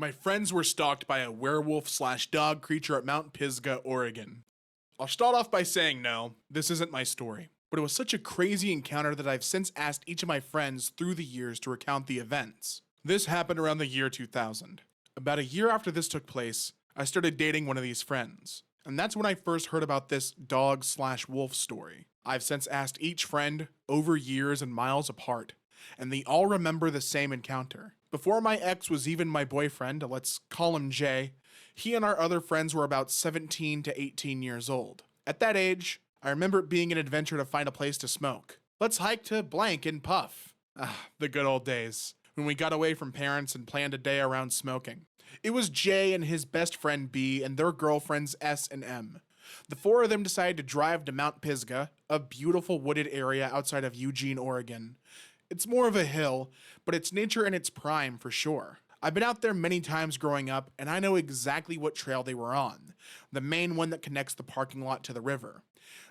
My friends were stalked by a werewolf/dog creature at Mount Pisgah, Oregon. I'll start off by saying no, this isn't my story, but it was such a crazy encounter that I've since asked each of my friends through the years to recount the events. This happened around the year 2000. About a year after this took place, I started dating one of these friends, and that's when I first heard about this dog/wolf story. I've since asked each friend, over years and miles apart, and they all remember the same encounter. Before my ex was even my boyfriend, let's call him Jay, he and our other friends were about 17 to 18 years old. At that age, I remember it being an adventure to find a place to smoke. Let's hike to blank and puff. The good old days, when we got away from parents and planned a day around smoking. It was Jay and his best friend B and their girlfriends S and M. The four of them decided to drive to Mount Pisgah, a beautiful wooded area outside of Eugene, Oregon. It's more of a hill, but it's nature in its prime for sure. I've been out there many times growing up, and I know exactly what trail they were on. The main one that connects the parking lot to the river.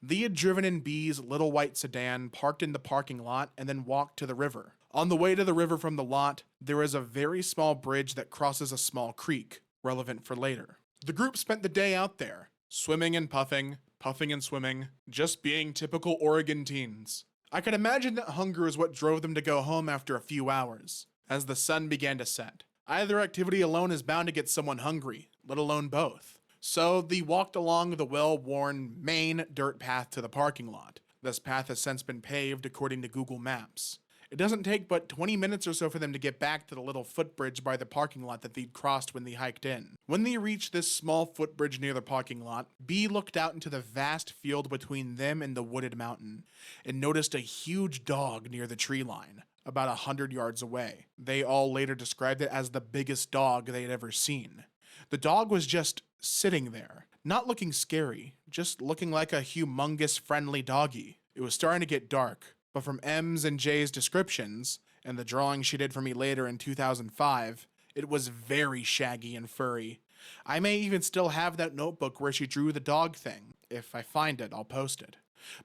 They had driven in B's little white sedan, parked in the parking lot, and then walked to the river. On the way to the river from the lot, there is a very small bridge that crosses a small creek, relevant for later. The group spent the day out there, swimming and puffing, puffing and swimming, just being typical Oregon teens. I could imagine that hunger is what drove them to go home after a few hours, as the sun began to set. Either activity alone is bound to get someone hungry, let alone both. So they walked along the well-worn main dirt path to the parking lot. This path has since been paved according to Google Maps. It doesn't take but 20 minutes or so for them to get back to the little footbridge by the parking lot that they'd crossed when they hiked in. When they reached this small footbridge near the parking lot, B looked out into the vast field between them and the wooded mountain, and noticed a huge dog near the tree line, about 100 yards away. They all later described it as the biggest dog they had ever seen. The dog was just sitting there, not looking scary, just looking like a humongous friendly doggy. It was starting to get dark, but from M's and J's descriptions, and the drawing she did for me later in 2005, it was very shaggy and furry. I may even still have that notebook where she drew the dog thing. If I find it, I'll post it.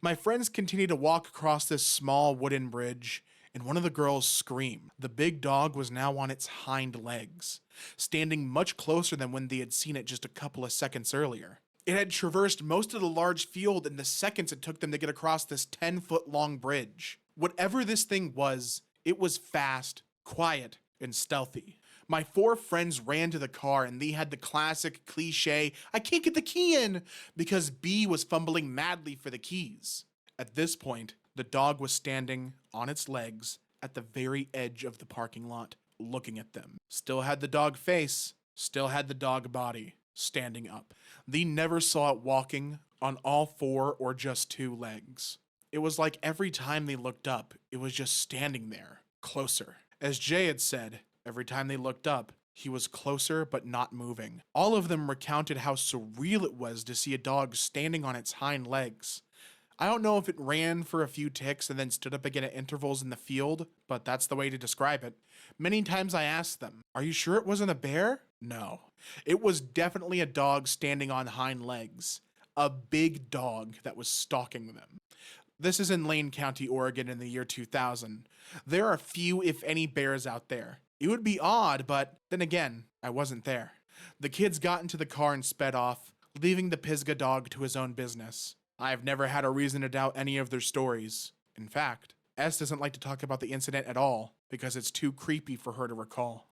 My friends continued to walk across this small wooden bridge, and one of the girls screamed. The big dog was now on its hind legs, standing much closer than when they had seen it just a couple of seconds earlier. It had traversed most of the large field in the seconds it took them to get across this 10-foot long bridge. Whatever this thing was, it was fast, quiet, and stealthy. My four friends ran to the car and they had the classic cliche, "I can't get the key in," because B was fumbling madly for the keys. At this point, the dog was standing on its legs at the very edge of the parking lot, looking at them. Still had the dog face, still had the dog body, standing up. They never saw it walking on all four or just two legs. It was like every time they looked up, it was just standing there, closer. As Jay had said, every time they looked up, he was closer but not moving. All of them recounted how surreal it was to see a dog standing on its hind legs. I don't know if it ran for a few ticks and then stood up again at intervals in the field, but that's the way to describe it. Many times I asked them, "Are you sure it wasn't a bear?" No. It was definitely a dog standing on hind legs. A big dog that was stalking them. This is in Lane County, Oregon in the year 2000. There are few, if any, bears out there. It would be odd, but then again, I wasn't there. The kids got into the car and sped off, leaving the Pisgah dog to his own business. I've never had a reason to doubt any of their stories. In fact, S doesn't like to talk about the incident at all because it's too creepy for her to recall.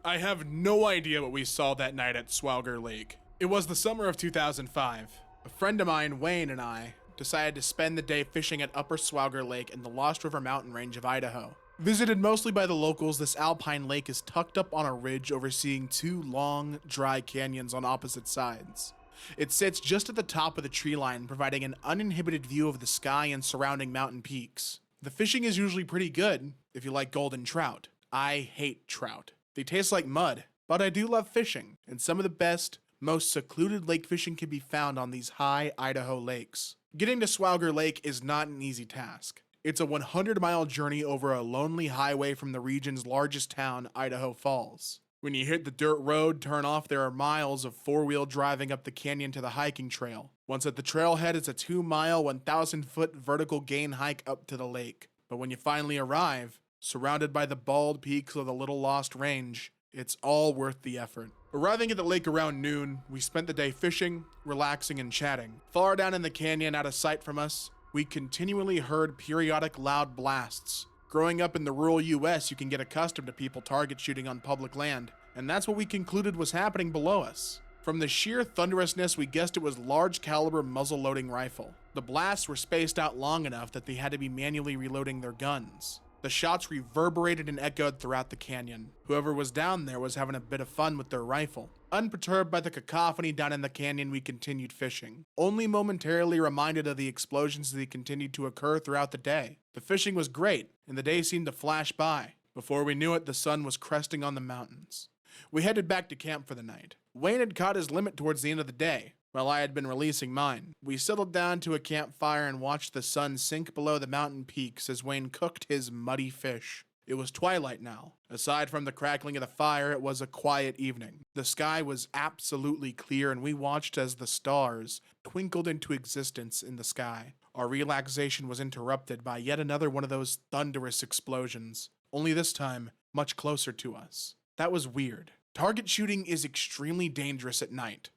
I have no idea what we saw that night at Swauger Lake. It was the summer of 2005. A friend of mine, Wayne, and I decided to spend the day fishing at Upper Swauger Lake in the Lost River mountain range of Idaho. Visited mostly by the locals, this alpine lake is tucked up on a ridge overseeing two long, dry canyons on opposite sides. It sits just at the top of the tree line, providing an uninhibited view of the sky and surrounding mountain peaks. The fishing is usually pretty good, if you like golden trout. I hate trout. They taste like mud, but I do love fishing, and some of the best, most secluded lake fishing can be found on these high Idaho lakes. Getting to Swauger Lake is not an easy task. It's a 100-mile journey over a lonely highway from the region's largest town, Idaho Falls. When you hit the dirt road, turn off, there are miles of four-wheel driving up the canyon to the hiking trail. Once at the trailhead, it's a 2-mile, 1,000-foot vertical gain hike up to the lake. But when you finally arrive, surrounded by the bald peaks of the Little Lost Range, It's all worth the effort. Arriving at the lake around noon, we spent the day fishing, relaxing, and chatting. Far down in the canyon, out of sight from us, we continually heard periodic loud blasts. Growing up in the rural US, you can get accustomed to people target shooting on public land, and that's what we concluded was happening below us. From the sheer thunderousness, we guessed it was large caliber muzzle loading rifle. The blasts were spaced out long enough that they had to be manually reloading their guns. The shots reverberated and echoed throughout the canyon. Whoever was down there was having a bit of fun with their rifle. Unperturbed by the cacophony down in the canyon, we continued fishing, only momentarily reminded of the explosions that continued to occur throughout the day. The fishing was great, and the day seemed to flash by. Before we knew it, the sun was cresting on the mountains. We headed back to camp for the night. Wayne had caught his limit towards the end of the day, while I had been releasing mine. We settled down to a campfire and watched the sun sink below the mountain peaks as Wayne cooked his muddy fish. It was twilight now. Aside from the crackling of the fire, it was a quiet evening. The sky was absolutely clear, and we watched as the stars twinkled into existence in the sky. Our relaxation was interrupted by yet another one of those thunderous explosions, only this time much closer to us. That was weird. Target shooting is extremely dangerous at night.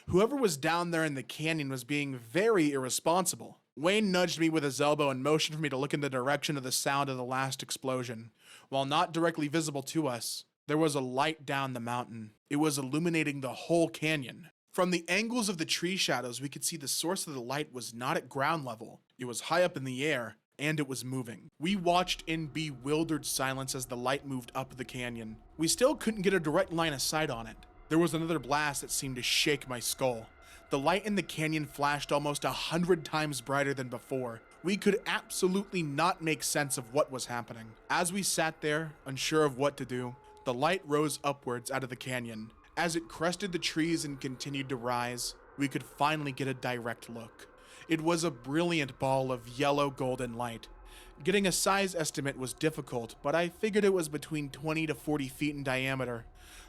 Whoever was down there in the canyon was being very irresponsible. Wayne nudged me with his elbow and motioned for me to look in the direction of the sound of the last explosion. While not directly visible to us, there was a light down the mountain. It was illuminating the whole canyon. From the angles of the tree shadows, we could see the source of the light was not at ground level. It was high up in the air, and it was moving. We watched in bewildered silence as the light moved up the canyon. We still couldn't get a direct line of sight on it. There was another blast that seemed to shake my skull. The light in the canyon flashed almost 100 times brighter than before. We could absolutely not make sense of what was happening. As we sat there, unsure of what to do, the light rose upwards out of the canyon. As it crested the trees and continued to rise, we could finally get a direct look. It was a brilliant ball of yellow golden light. Getting a size estimate was difficult, but I figured it was between 20 to 40 feet in diameter.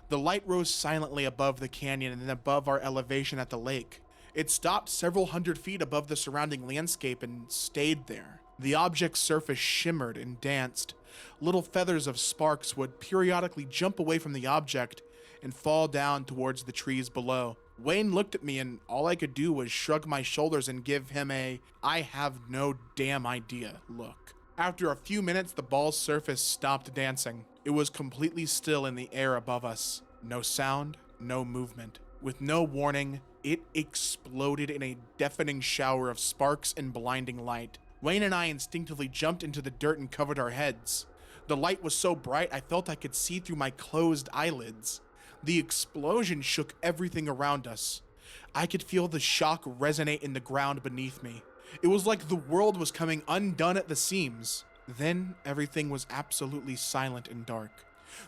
The light rose silently above the canyon and then above our elevation at the lake. It stopped several hundred feet above the surrounding landscape and stayed there. The object's surface shimmered and danced. Little feathers of sparks would periodically jump away from the object and fall down towards the trees below. Wayne looked at me and all I could do was shrug my shoulders and give him a "I have no damn idea" look. After a few minutes, the ball's surface stopped dancing. It was completely still in the air above us. No sound, no movement. With no warning, it exploded in a deafening shower of sparks and blinding light. Wayne and I instinctively jumped into the dirt and covered our heads. The light was so bright I felt I could see through my closed eyelids. The explosion shook everything around us. I could feel the shock resonate in the ground beneath me. It was like the world was coming undone at the seams. Then everything was absolutely silent and dark.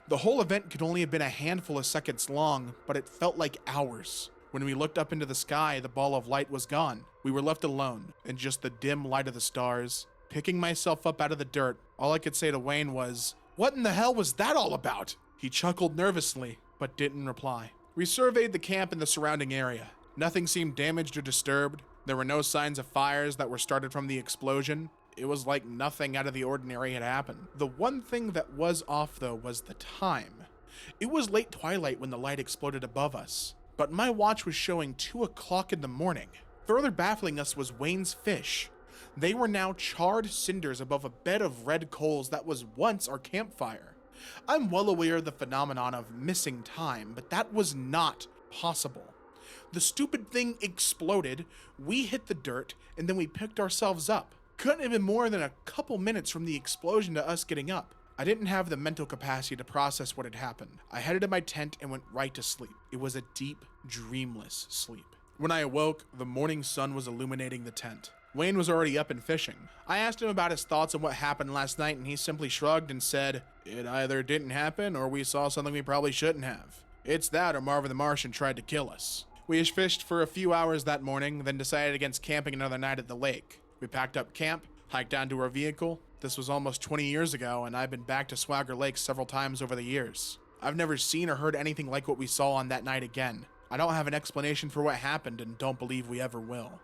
The whole event could only have been a handful of seconds long, but it felt like hours. When we looked up into the sky, the ball of light was gone. We were left alone in just the dim light of the stars. Picking myself up out of the dirt, all I could say to Wayne was, "What in the hell was that all about?" He chuckled nervously, but didn't reply. We surveyed the camp and the surrounding area. Nothing seemed damaged or disturbed. There were no signs of fires that were started from the explosion. It was like nothing out of the ordinary had happened. The one thing that was off, though, was the time. It was late twilight when the light exploded above us, but my watch was showing 2 o'clock in the morning. Further baffling us was Wayne's fish. They were now charred cinders above a bed of red coals that was once our campfire. I'm well aware of the phenomenon of missing time, but that was not possible. The stupid thing exploded, we hit the dirt, and then we picked ourselves up. Couldn't have been more than a couple minutes from the explosion to us getting up. I didn't have the mental capacity to process what had happened. I headed to my tent and went right to sleep. It was a deep, dreamless sleep. When I awoke, the morning sun was illuminating the tent. Wayne was already up and fishing. I asked him about his thoughts on what happened last night, and he simply shrugged and said, "It either didn't happen or we saw something we probably shouldn't have. It's that or Marvin the Martian tried to kill us." We fished for a few hours that morning, then decided against camping another night at the lake. We packed up camp, hiked down to our vehicle. This was almost 20 years ago, and I've been back to Swauger Lake several times over the years. I've never seen or heard anything like what we saw on that night again. I don't have an explanation for what happened and don't believe we ever will.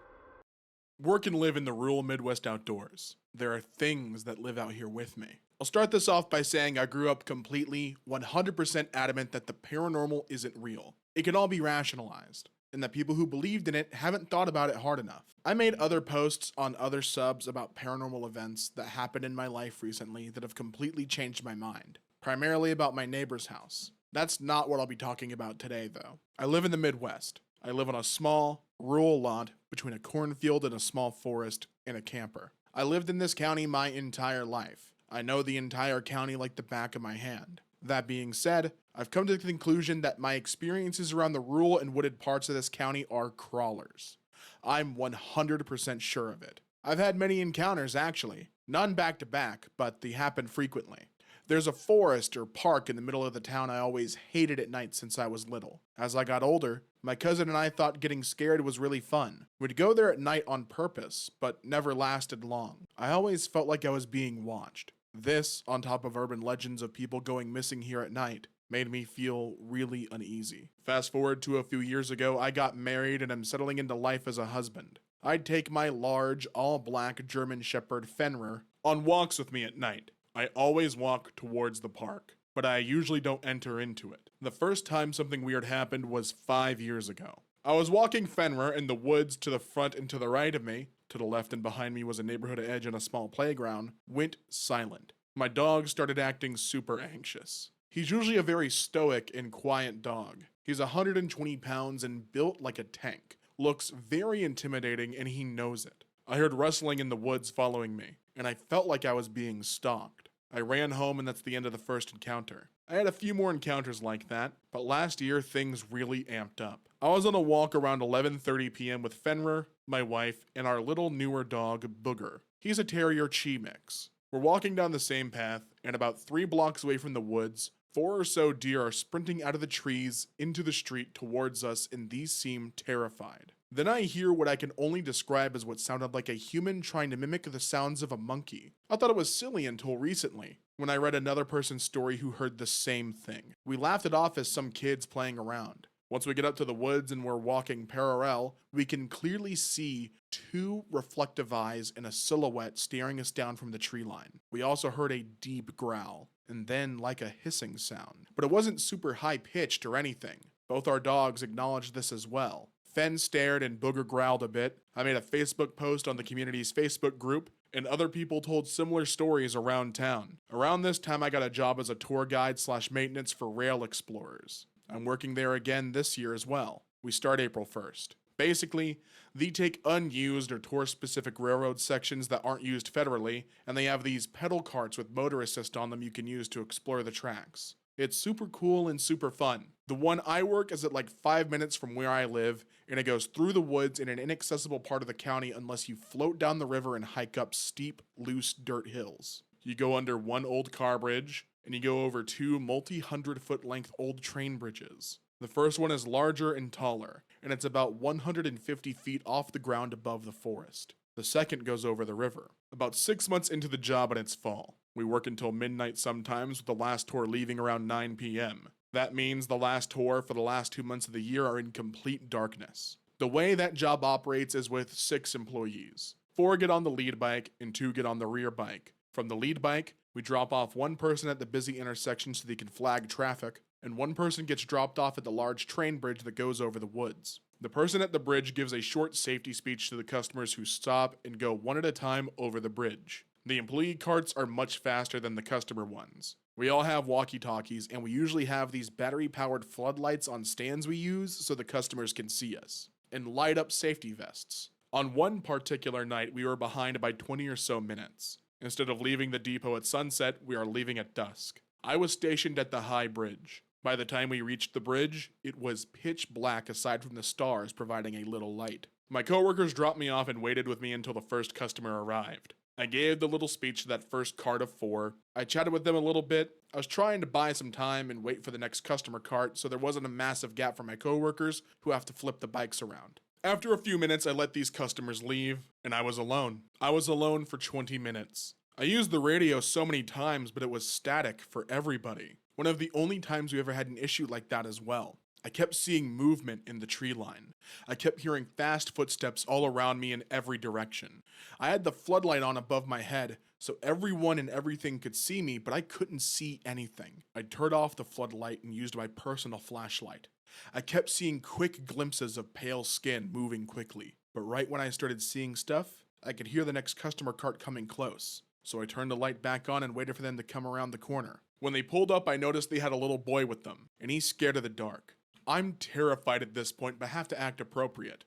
Work and live in the rural Midwest outdoors. there are things that live out here with me. I'll start this off by saying I grew up completely, 100% adamant that the paranormal isn't real. It can all be rationalized, and that people who believed in it haven't thought about it hard enough. I made other posts on other subs about paranormal events that happened in my life recently that have completely changed my mind, primarily about my neighbor's house. That's not what I'll be talking about today, though. I live in the Midwest. I live on a small, rural lot between a cornfield and a small forest and a camper. I lived in this county my entire life. I know the entire county like the back of my hand. That being said, I've come to the conclusion that my experiences around the rural and wooded parts of this county are crawlers. I'm 100% sure of it. I've had many encounters actually, none back to back, but they happen frequently. There's a forest or park in the middle of the town I always hated at night since I was little. As I got older, my cousin and I thought getting scared was really fun. We'd go there at night on purpose, but never lasted long. I always felt like I was being watched. This, on top of urban legends of people going missing here at night, made me feel really uneasy. Fast forward to a few years ago, I got married and am settling into life as a husband. I'd take my large, all-black German Shepherd Fenrir on walks with me at night. I always walk towards the park, but I usually don't enter into it. The first time something weird happened was 5 years ago. I was walking Fenrir in the woods to the front and to the right of me. To the left and behind me was a neighborhood edge and a small playground. Went silent. My dog started acting super anxious. He's usually a very stoic and quiet dog. He's 120 pounds and built like a tank. Looks very intimidating and he knows it. I heard rustling in the woods following me, and I felt like I was being stalked. I ran home and that's the end of the first encounter. I had a few more encounters like that, but last year things really amped up. I was on a walk around 11:30 p.m. with Fenrir, my wife, and our little newer dog, Booger. He's a terrier chi mix. We're walking down the same path, and about 3 blocks away from the woods, 4 or so deer are sprinting out of the trees into the street towards us, and these seem terrified. Then I hear what I can only describe as what sounded like a human trying to mimic the sounds of a monkey. I thought it was silly until recently, when I read another person's story who heard the same thing. We laughed it off as some kids playing around. Once we get up to the woods and we're walking parallel, we can clearly see 2 reflective eyes in a silhouette staring us down from the tree line. We also heard a deep growl, and then like a hissing sound. But it wasn't super high-pitched or anything. Both our dogs acknowledged this as well. Fen stared and Booger growled a bit. I made a Facebook post on the community's Facebook group, and other people told similar stories around town. Around this time, I got a job as a tour guide / maintenance for rail explorers. I'm working there again this year as well. We start April 1st. Basically, they take unused or tour-specific railroad sections that aren't used federally, and they have these pedal carts with motor assist on them you can use to explore the tracks. It's super cool and super fun. The one I work is at like 5 minutes from where I live, and it goes through the woods in an inaccessible part of the county unless you float down the river and hike up steep, loose dirt hills. You go under one old car bridge, and you go over 2 multi-100-foot length old train bridges. The first one is larger and taller, and it's about 150 feet off the ground above the forest. The second goes over the river. About 6 months into the job and it's fall. We work until midnight sometimes, with the last tour leaving around 9 p.m. That means the last tour for the last 2 months of the year are in complete darkness. The way that job operates is with 6 employees. 4 get on the lead bike and 2 get on the rear bike. From the lead bike, we drop off 1 person at the busy intersection so they can flag traffic, and 1 person gets dropped off at the large train bridge that goes over the woods. The person at the bridge gives a short safety speech to the customers who stop and go one at a time over the bridge. The employee carts are much faster than the customer ones. We all have walkie-talkies, and we usually have these battery-powered floodlights on stands we use so the customers can see us, and light-up safety vests. On one particular night, we were behind by 20 or so minutes. Instead of leaving the depot at sunset, we are leaving at dusk. I was stationed at the high bridge. By the time we reached the bridge, it was pitch black aside from the stars providing a little light. My coworkers dropped me off and waited with me until the first customer arrived. I gave the little speech to that first cart of 4. I chatted with them a little bit. I was trying to buy some time and wait for the next customer cart so there wasn't a massive gap for my coworkers who have to flip the bikes around. After a few minutes, I let these customers leave, and I was alone. I was alone for 20 minutes. I used the radio so many times, but it was static for everybody. One of the only times we ever had an issue like that as well. I kept seeing movement in the tree line. I kept hearing fast footsteps all around me in every direction. I had the floodlight on above my head, so everyone and everything could see me, but I couldn't see anything. I turned off the floodlight and used my personal flashlight. I kept seeing quick glimpses of pale skin moving quickly, but right when I started seeing stuff, I could hear the next customer cart coming close. So I turned the light back on and waited for them to come around the corner. When they pulled up, I noticed they had a little boy with them, and he's scared of the dark. I'm terrified at this point, but have to act appropriate.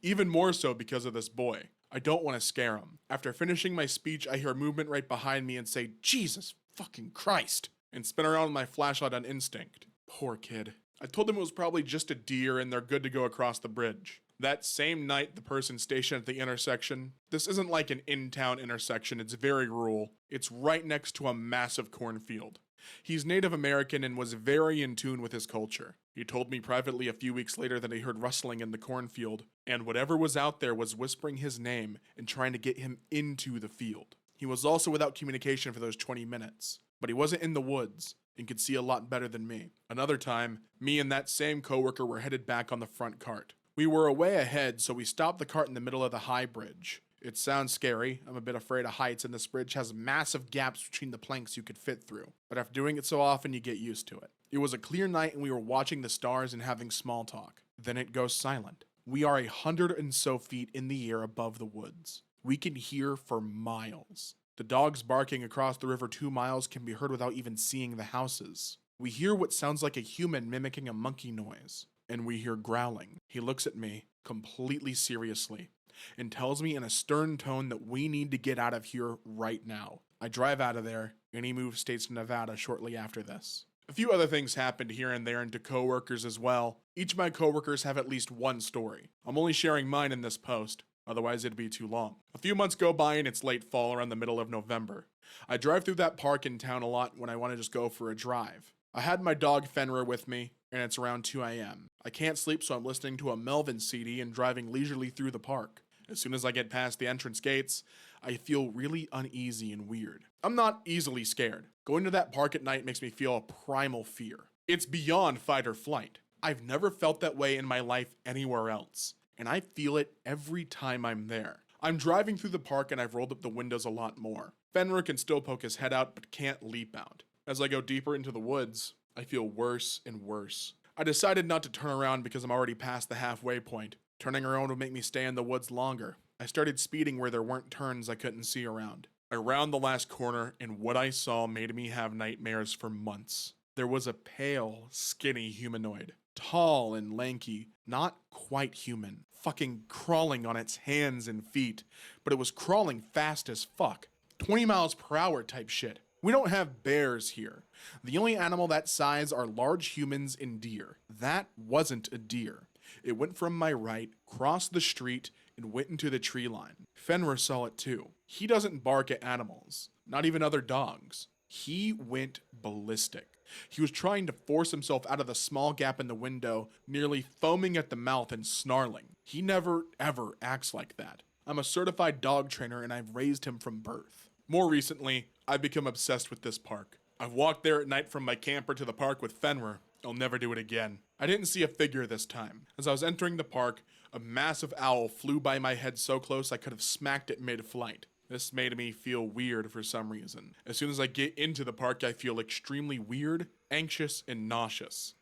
Even more so because of this boy. I don't want to scare him. After finishing my speech, I hear movement right behind me and say, "Jesus fucking Christ," and spin around with my flashlight on instinct. Poor kid. I told them it was probably just a deer and they're good to go across the bridge. That same night, the person stationed at the intersection, this isn't like an in-town intersection, it's very rural. It's right next to a massive cornfield. He's Native American and was very in tune with his culture. He told me privately a few weeks later that he heard rustling in the cornfield, and whatever was out there was whispering his name and trying to get him into the field. He was also without communication for those 20 minutes, but he wasn't in the woods and could see a lot better than me. Another time, me and that same coworker were headed back on the front cart. We were a way ahead, so we stopped the cart in the middle of the high bridge. It sounds scary. I'm a bit afraid of heights, and this bridge has massive gaps between the planks you could fit through. But after doing it so often, you get used to it. It was a clear night, and we were watching the stars and having small talk. Then it goes silent. We are 100 and so feet in the air above the woods. We can hear for miles. The dogs barking across the river 2 miles can be heard without even seeing the houses. We hear what sounds like a human mimicking a monkey noise. And we hear growling. He looks at me, completely seriously, and tells me in a stern tone that we need to get out of here right now. I drive out of there, and he moves states to Nevada shortly after this. A few other things happened here and there and to coworkers as well. Each of my coworkers have at least one story. I'm only sharing mine in this post, otherwise it'd be too long. A few months go by and it's late fall around the middle of November. I drive through that park in town a lot when I want to just go for a drive. I had my dog Fenrir with me, and it's around 2 a.m. I can't sleep, so I'm listening to a Melvin CD and driving leisurely through the park. As soon as I get past the entrance gates, I feel really uneasy and weird. I'm not easily scared. Going to that park at night makes me feel a primal fear. It's beyond fight or flight. I've never felt that way in my life anywhere else, and I feel it every time I'm there. I'm driving through the park and I've rolled up the windows a lot more. Fenrir can still poke his head out but can't leap out. As I go deeper into the woods, I feel worse and worse. I decided not to turn around because I'm already past the halfway point. Turning around would make me stay in the woods longer. I started speeding where there weren't turns I couldn't see around. I rounded the last corner and what I saw made me have nightmares for months. There was a pale, skinny humanoid. Tall and lanky, not quite human. Fucking crawling on its hands and feet. But it was crawling fast as fuck. 20 miles per hour type shit. We don't have bears here. The only animal that size are large humans and deer. That wasn't a deer. It went from my right, crossed the street, and went into the tree line. Fenrir saw it too. He doesn't bark at animals, not even other dogs. He went ballistic. He was trying to force himself out of the small gap in the window, nearly foaming at the mouth and snarling. He never, ever acts like that. I'm a certified dog trainer and I've raised him from birth. More recently, I've become obsessed with this park. I've walked there at night from my camper to the park with Fenrir. I'll never do it again. I didn't see a figure this time. As I was entering the park, a massive owl flew by my head so close I could have smacked it mid-flight. This made me feel weird for some reason. As soon as I get into the park, I feel extremely weird, anxious, and nauseous.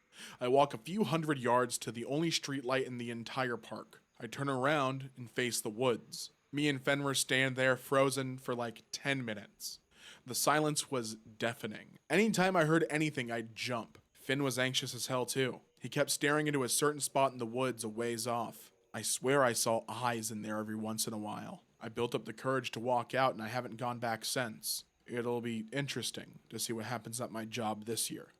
I walk a few hundred yards to the only streetlight in the entire park. I turn around and face the woods. Me and Fenrir stand there frozen for like 10 minutes. The silence was deafening. Anytime I heard anything, I'd jump. Finn was anxious as hell too. He kept staring into a certain spot in the woods a ways off. I swear I saw eyes in there every once in a while. I built up the courage to walk out and I haven't gone back since. It'll be interesting to see what happens at my job this year.